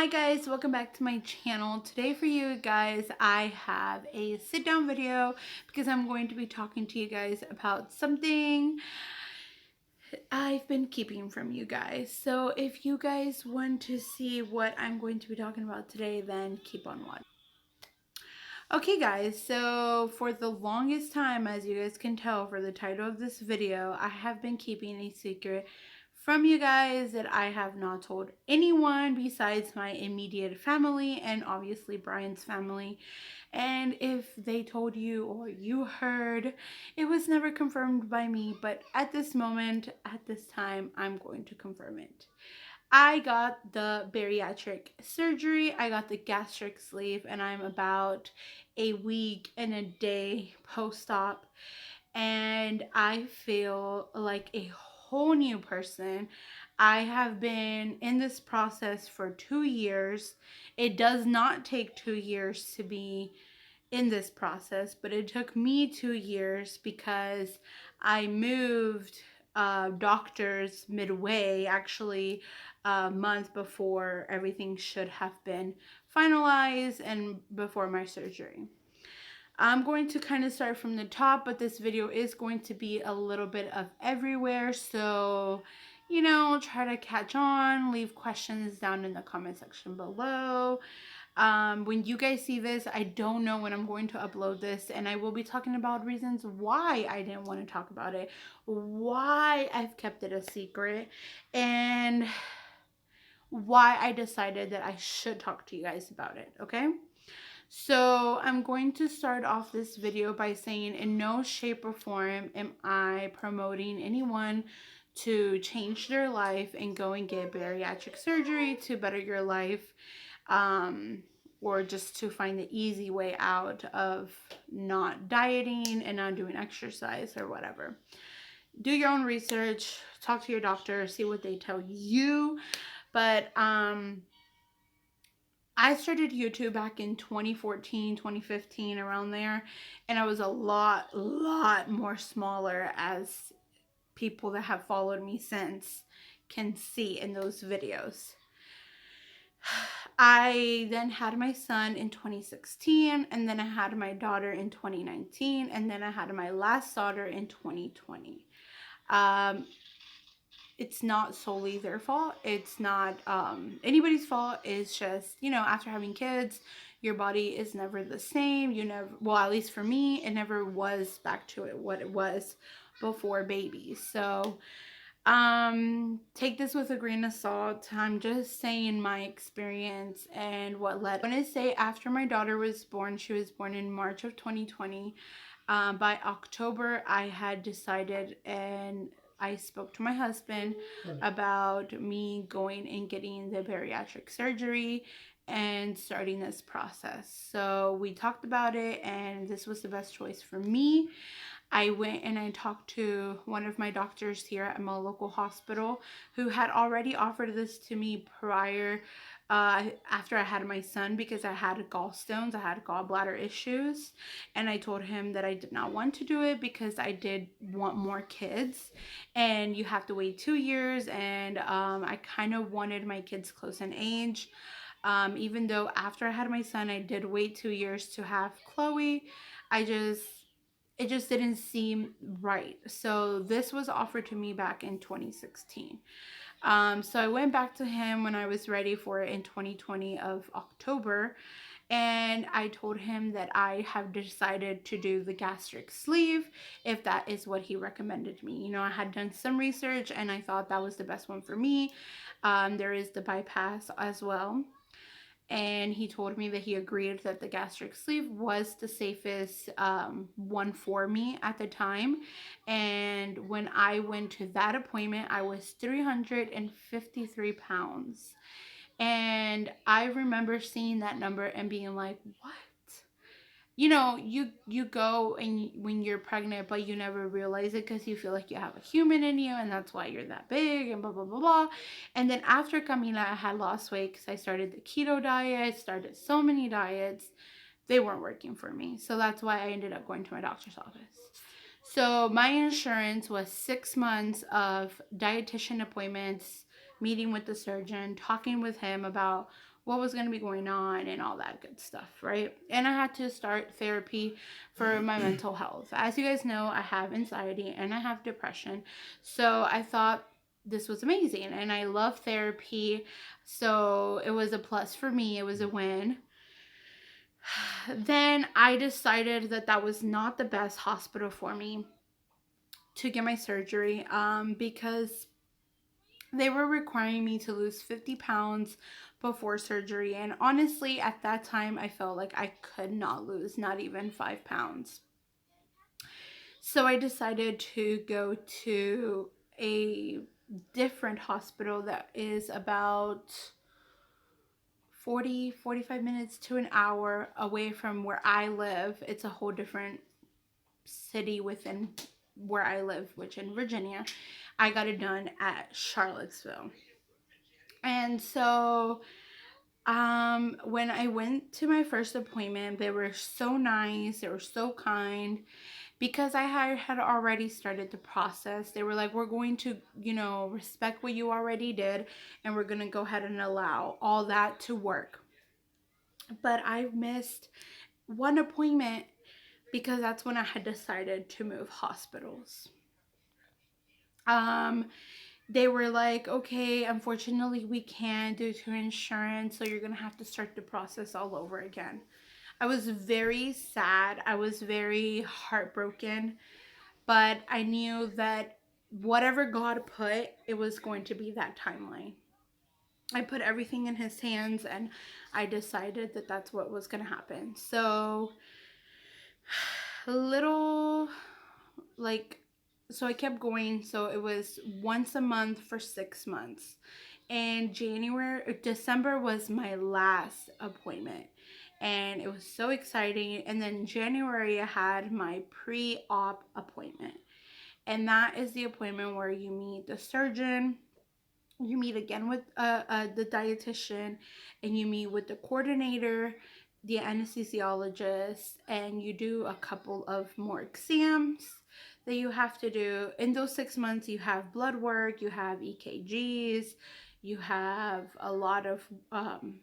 Hi guys, welcome back to my channel. Today for you guys, I have a sit down video because I'm going to be talking to you guys about something I've been keeping from you guys. So if you guys want to see what I'm going to be talking about today, then keep on watching. Okay guys, so for the longest time, as you guys can tell for the title of this video, I have been keeping a secret from you guys that I have not told anyone besides my immediate family and obviously Brian's family. And if they told you or you heard, it was never confirmed by me, but at this moment, at this time, I'm going to confirm it. I got the bariatric surgery. I got the gastric sleeve, and I'm about a week and a day post-op, and I feel like a whole new person. I have been in this process for 2 years. It does not take 2 years to be in this process, but it took me 2 years because I moved doctors midway, actually a month before everything should have been finalized and before my surgery. I'm going to kind of start from the top, but this video is going to be a little bit of everywhere. So, try to catch on, leave questions down in the comment section below. When you guys see this, I don't know when I'm going to upload this, and I will be talking about reasons why I didn't want to talk about it, why I've kept it a secret, and why I decided that I should talk to you guys about it, okay? So I'm going to start off this video by saying in no shape or form am I promoting anyone to change their life and go and get bariatric surgery to better your life, or just to find the easy way out of not dieting and not doing exercise or whatever. Do your own research, talk to your doctor, see what they tell you. But I started YouTube back in 2014, 2015, around there, and I was a lot more smaller, as people that have followed me since can see in those videos. I then had my son in 2016, and then I had my daughter in 2019, and then I had my last daughter in 2020. It's not solely their fault. It's not anybody's fault. It's just, after having kids, your body is never the same. You never, well, at least for me, it never was back to what it was before babies. So take this with a grain of salt. I'm just saying my experience and what led. I want to say after my daughter was born, she was born in March of 2020. By October, I had decided, and I spoke to my husband about me going and getting the bariatric surgery and starting this process. So we talked about it, and this was the best choice for me. I went and I talked to one of my doctors here at my local hospital who had already offered this to me prior, after I had my son, because I had gallstones, I had gallbladder issues, and I told him that I did not want to do it because I did want more kids, and you have to wait 2 years, and I kind of wanted my kids close in age. Even though after I had my son, I did wait 2 years to have Chloe, it just didn't seem right. So this was offered to me back in 2016. So I went back to him when I was ready for it in 2020 of October, and I told him that I have decided to do the gastric sleeve if that is what he recommended me. I had done some research and I thought that was the best one for me. There is the bypass as well, and he told me that he agreed that the gastric sleeve was the safest one for me at the time. And when I went to that appointment, I was 353 pounds, and I remember seeing that number and being like, what? You go and when you're pregnant, but you never realize it because you feel like you have a human in you, and that's why you're that big, and blah blah blah blah. And then after Camila, I had lost weight because I started the keto diet, started so many diets. They weren't working for me, so that's why I ended up going to my doctor's office. So my insurance was 6 months of dietitian appointments, meeting with the surgeon, talking with him about what was going to be going on and all that good stuff, right? And I had to start therapy for my mental health. As you guys know, I have anxiety and I have depression. So I thought this was amazing and I love therapy. So it was a plus for me, it was a win. Then I decided that that was not the best hospital for me to get my surgery because they were requiring me to lose 50 pounds before surgery. And honestly, at that time, I felt like I could not lose not even 5 pounds. So I decided to go to a different hospital that is about 45 minutes to an hour away from where I live. It's a whole different city within where I live, which in Virginia. I got it done at Charlottesville. And so when I went to my first appointment, they were so nice, they were so kind. Because I had already started the process, they were like, we're going to, respect what you already did, and we're going to go ahead and allow all that to work. But I missed one appointment because that's when I had decided to move hospitals. Um, they were like, okay, unfortunately, we can't due to insurance, so you're going to have to start the process all over again. I was very sad. I was very heartbroken, but I knew that whatever God put, it was going to be that timeline. I put everything in His hands and I decided that that's what was going to happen. So, little like, so I kept going. So it was once a month for 6 months. And December was my last appointment. And it was so exciting. And then January, I had my pre op appointment. And that is the appointment where you meet the surgeon, you meet again with the dietitian, and you meet with the coordinator, the anesthesiologist, and you do a couple of more exams that you have to do. In those 6 months, you have blood work, you have EKGs, you have a lot of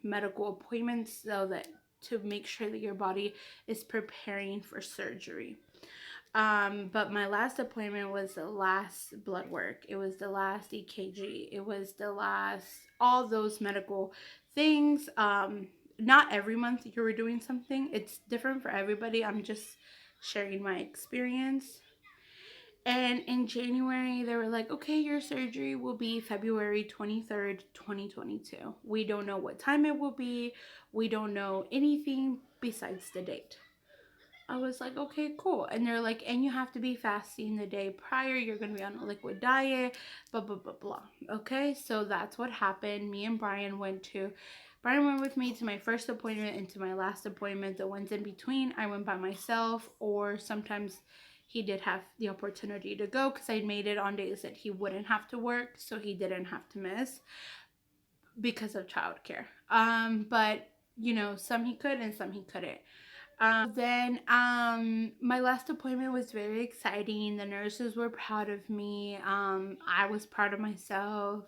medical appointments so that to make sure that your body is preparing for surgery. But my last appointment was the last blood work. It was the last EKG. It was the last, all those medical things. Not every month you were doing something. It's different for everybody. I'm just sharing my experience. And in January, they were like, okay, your surgery will be February 23rd, 2022. We don't know what time it will be. We don't know anything besides the date. I was like, okay, cool. And they're like, and you have to be fasting the day prior. You're going to be on a liquid diet, blah, blah, blah, blah. Okay, so that's what happened. Brian went with me to my first appointment and to my last appointment. The ones in between, I went by myself, or sometimes he did have the opportunity to go because I made it on days that he wouldn't have to work, so he didn't have to miss because of childcare. But some he could and some he couldn't. Then my last appointment was very exciting. The nurses were proud of me. I was proud of myself.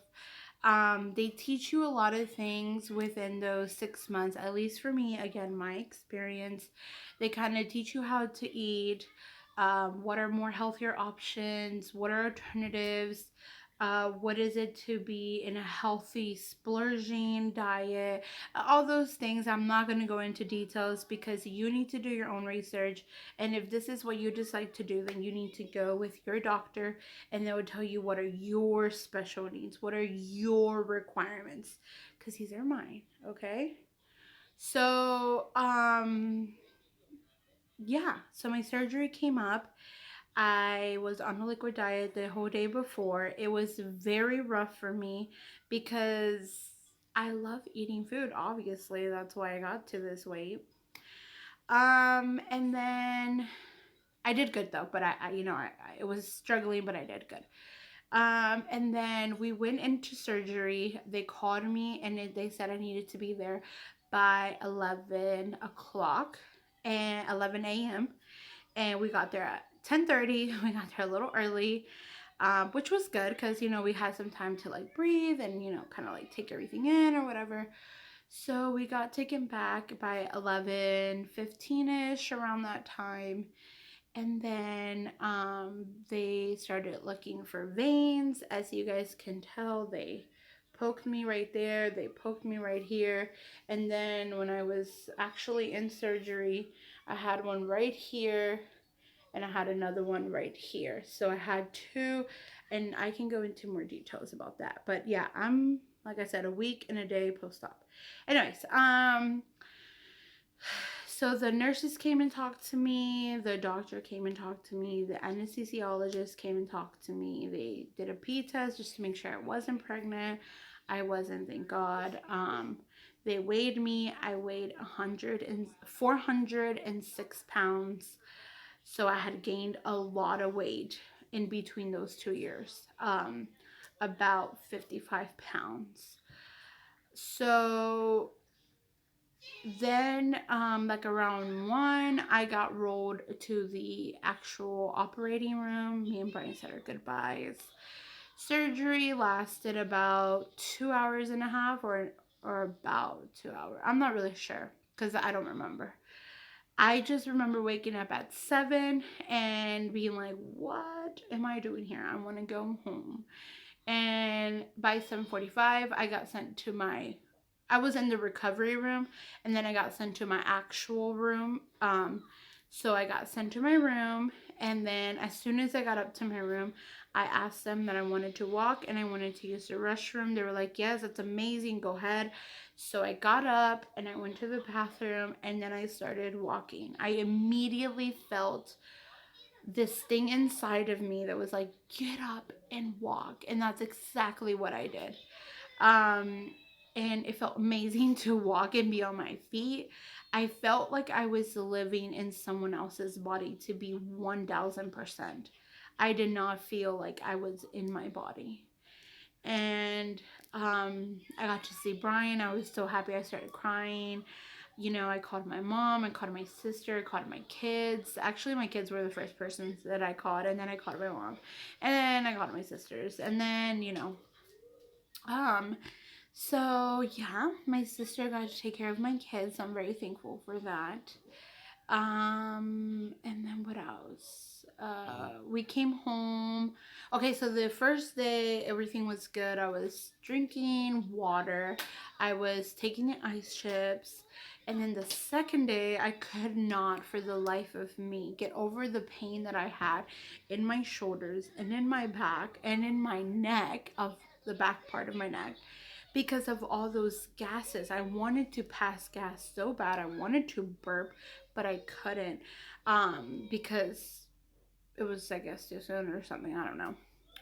They teach you a lot of things within those 6 months, at least for me, again, my experience. They kind of teach you how to eat, what are more healthier options, what are alternatives, what is it to be in a healthy splurging diet, all those things. I'm not going to go into details because you need to do your own research, and if this is what you decide to do, then you need to go with your doctor and they will tell you what are your special needs, what are your requirements, because these are mine. Okay, so yeah, so my surgery came up. I was on a liquid diet the whole day before. It was very rough for me because I love eating food. Obviously, that's why I got to this weight. And then I did good though, but I was struggling, but I did good. And then we went into surgery. They called me and they said I needed to be there by 11 o'clock and 11 a.m. And we got there at 10:30. We got there a little early, which was good because we had some time to like breathe and kind of like take everything in or whatever. So we got taken back by 11:15ish, around that time. And then they started looking for veins. As you guys can tell, they poked me right there, they poked me right here. And then when I was actually in surgery, I had one right here and I had another one right here. So I had two, and I can go into more details about that. But yeah, I'm, like I said, a week and a day post-op. Anyways, so the nurses came and talked to me, the doctor came and talked to me, the anesthesiologist came and talked to me. They did a pee test just to make sure I wasn't pregnant. I wasn't, thank God. They weighed me. I weighed 406 pounds. So I had gained a lot of weight in between those 2 years, about 55 pounds. So then, like around 1, I got rolled to the actual operating room. Me and Brian said our goodbyes. Surgery lasted about 2 hours and a half, or about 2 hours. I'm not really sure because I don't remember. I just remember waking up at 7 and being like, what am I doing here? I want to go home. And by 7:45, I was in the recovery room, and then I got sent to my actual room. So I got sent to my room, and then as soon as I got up to my room, I asked them that I wanted to walk and I wanted to use the restroom. They were like, yes, that's amazing, go ahead. So I got up and I went to the bathroom, and then I started walking. I immediately felt this thing inside of me that was like, get up and walk. And that's exactly what I did. And it felt amazing to walk and be on my feet. I felt like I was living in someone else's body, to be 1000%. I did not feel like I was in my body. And I got to see Brian. I was so happy. I started crying. You know, I called my mom, I called my sister, I called my kids. Actually, my kids were the first persons that I called, and then I called my mom, and then I called my sisters, and then, um, so yeah, my sister got to take care of my kids. So I'm very thankful for that. And then what else? We came home. Okay, so the first day everything was good. I was drinking water. I was taking the ice chips. And then the second day, I could not for the life of me get over the pain that I had in my shoulders and in my back and in my neck, of the back part of my neck, because of all those gases. I wanted to pass gas so bad. I wanted to burp, but I couldn't, because it was, I guess, too soon or something. I don't know.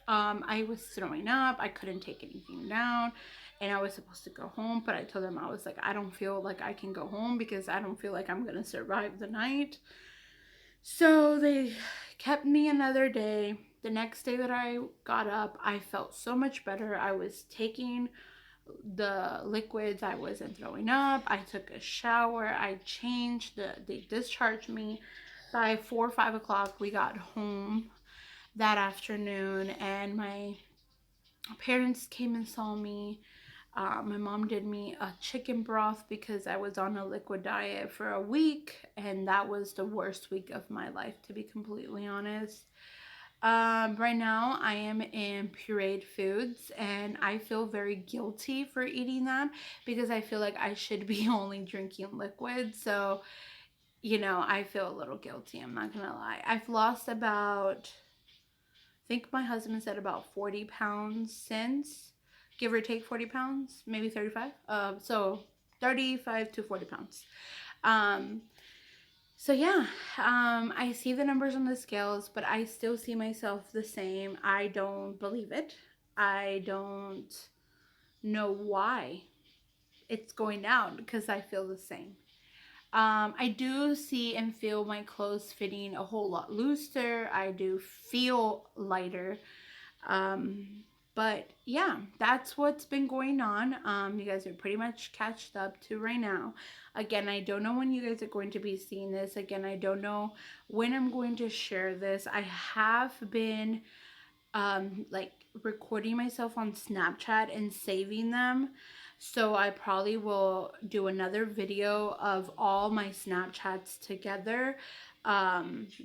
I was throwing up. I couldn't take anything down. And I was supposed to go home, but I told them, I was like, I don't feel like I can go home because I don't feel like I'm going to survive the night. So they kept me another day. The next day that I got up, I felt so much better. I was taking the liquids. I wasn't throwing up. I took a shower. I changed. They discharged me. By 4 or 5 o'clock, we got home that afternoon, and my parents came and saw me. My mom did me a chicken broth because I was on a liquid diet for a week, and that was the worst week of my life, to be completely honest. Right now, I am in pureed foods, and I feel very guilty for eating them because I feel like I should be only drinking liquid. So, I feel a little guilty. I'm not gonna lie. I've lost about, I think my husband said about 40 pounds since, give or take 40 pounds, maybe 35. So 35 to 40 pounds. Um, so yeah, I see the numbers on the scales, but I still see myself the same. I don't believe it. I don't know why it's going down because I feel the same. I do see and feel my clothes fitting a whole lot looser. I do feel lighter. Um, but yeah, that's what's been going on. You guys are pretty much catched up to right now. Again, I don't know when you guys are going to be seeing this. Again, I don't know when I'm going to share this. I have been like recording myself on Snapchat and saving them. So I probably will do another video of all my Snapchats together,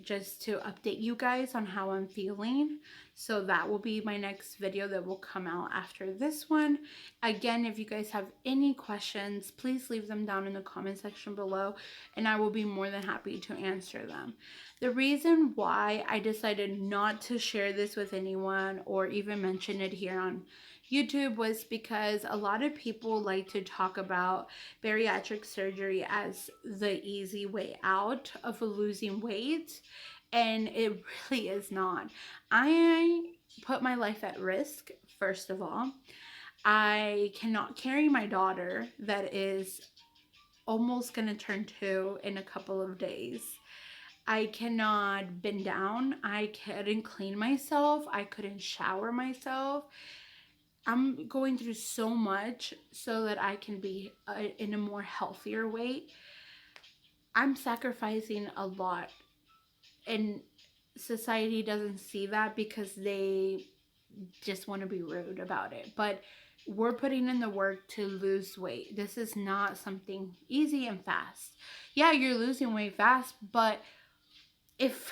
just to update you guys on how I'm feeling. So that will be my next video that will come out after this one. Again, if you guys have any questions, please leave them down in the comment section below, and I will be more than happy to answer them. The reason why I decided not to share this with anyone or even mention it here on YouTube was because a lot of people like to talk about bariatric surgery as the easy way out of losing weight, and it really is not. I put my life at risk, first of all. I cannot carry my daughter that is almost gonna turn 2 in a couple of days. I cannot bend down. I couldn't clean myself. I couldn't shower myself. I'm going through so much so that I can be in a more healthier weight. I'm sacrificing a lot, and society doesn't see that because they just want to be rude about it. But we're putting in the work to lose weight. This is not something easy and fast. Yeah, you're losing weight fast, but if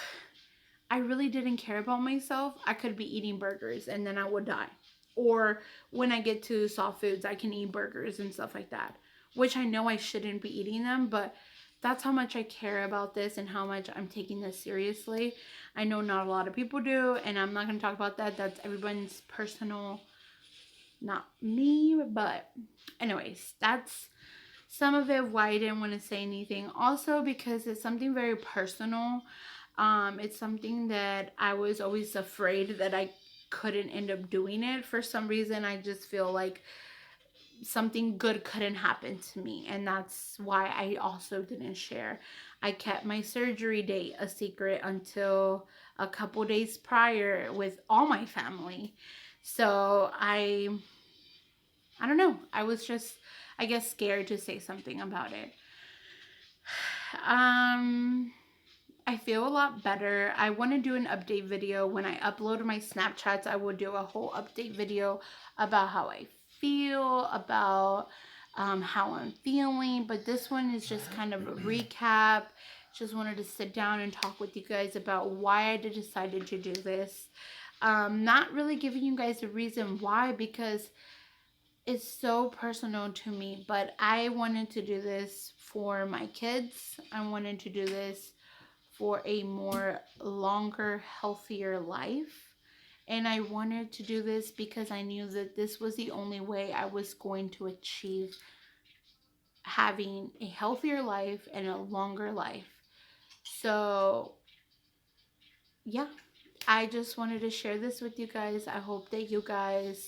I really didn't care about myself, I could be eating burgers and then I would die. Or when I get to soft foods, I can eat burgers and stuff like that, which I know I shouldn't be eating them, but that's how much I care about this and how much I'm taking this seriously. I know not a lot of people do, and I'm not going to talk about that. That's everyone's personal, not me, but anyways, that's some of it why I didn't want to say anything. Also because it's something very personal. It's something that I was always afraid that I couldn't end up doing it. For some reason, I just feel like something good couldn't happen to me, and that's why I also didn't share. I kept my surgery date a secret until a couple days prior with all my family. So I don't know. I was just, I guess, scared to say something about it. I feel a lot better. I want to do an update video. When I upload my Snapchats, I will do a whole update video about how I feel, about how I'm feeling. But this one is just kind of a recap. Just wanted to sit down and talk with you guys about why I decided to do this. Not really giving you guys a reason why, because it's so personal to me, but I wanted to do this for my kids. I wanted to do this for a more longer, healthier life. And I wanted to do this because I knew that this was the only way I was going to achieve having a healthier life and a longer life. So, yeah, I just wanted to share this with you guys. I hope that you guys,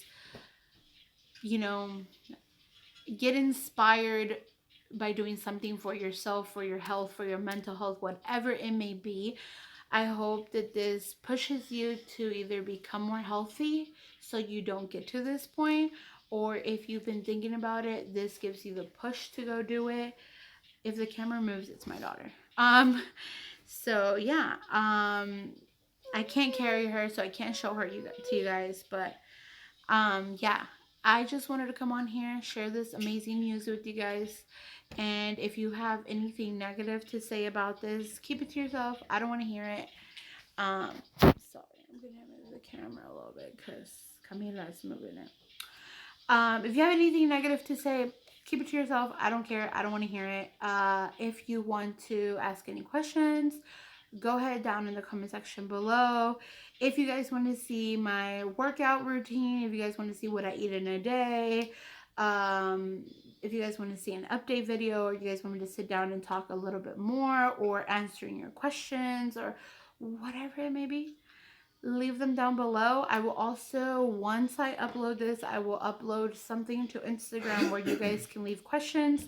get inspired by doing something for yourself, for your health, for your mental health, whatever it may be. I hope that this pushes you to either become more healthy so you don't get to this point, or if you've been thinking about it, this gives you the push to go do it. If the camera moves, it's my daughter. So yeah, I can't carry her, so I can't show her to you guys, but yeah, I just wanted to come on here, share this amazing news with you guys. And if you have anything negative to say about this, keep it to yourself. I don't want to hear it. Sorry, I'm gonna move the camera a little bit because Camila's moving it. If you have anything negative to say, keep it to yourself. I don't care. I don't want to hear it. If you want to ask any questions, go ahead down in the comment section below. If you guys want to see my workout routine, if you guys want to see what I eat in a day, if you guys want to see an update video, or you guys want me to sit down and talk a little bit more, or answering your questions, or whatever it may be, leave them down below. I will also, once I upload this, I will upload something to Instagram where you guys can leave questions,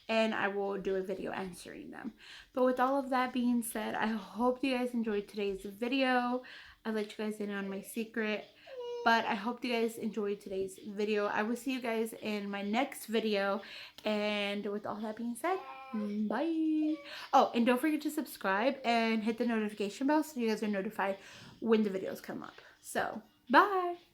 and I will do a video answering them. But with all of that being said, I hope you guys enjoyed today's video. I let you guys in on my secret, but I hope you guys enjoyed today's video. I will see you guys in my next video, and with all that being said, bye. Oh, and don't forget to subscribe and hit the notification bell so you guys are notified when the videos come up. So, bye.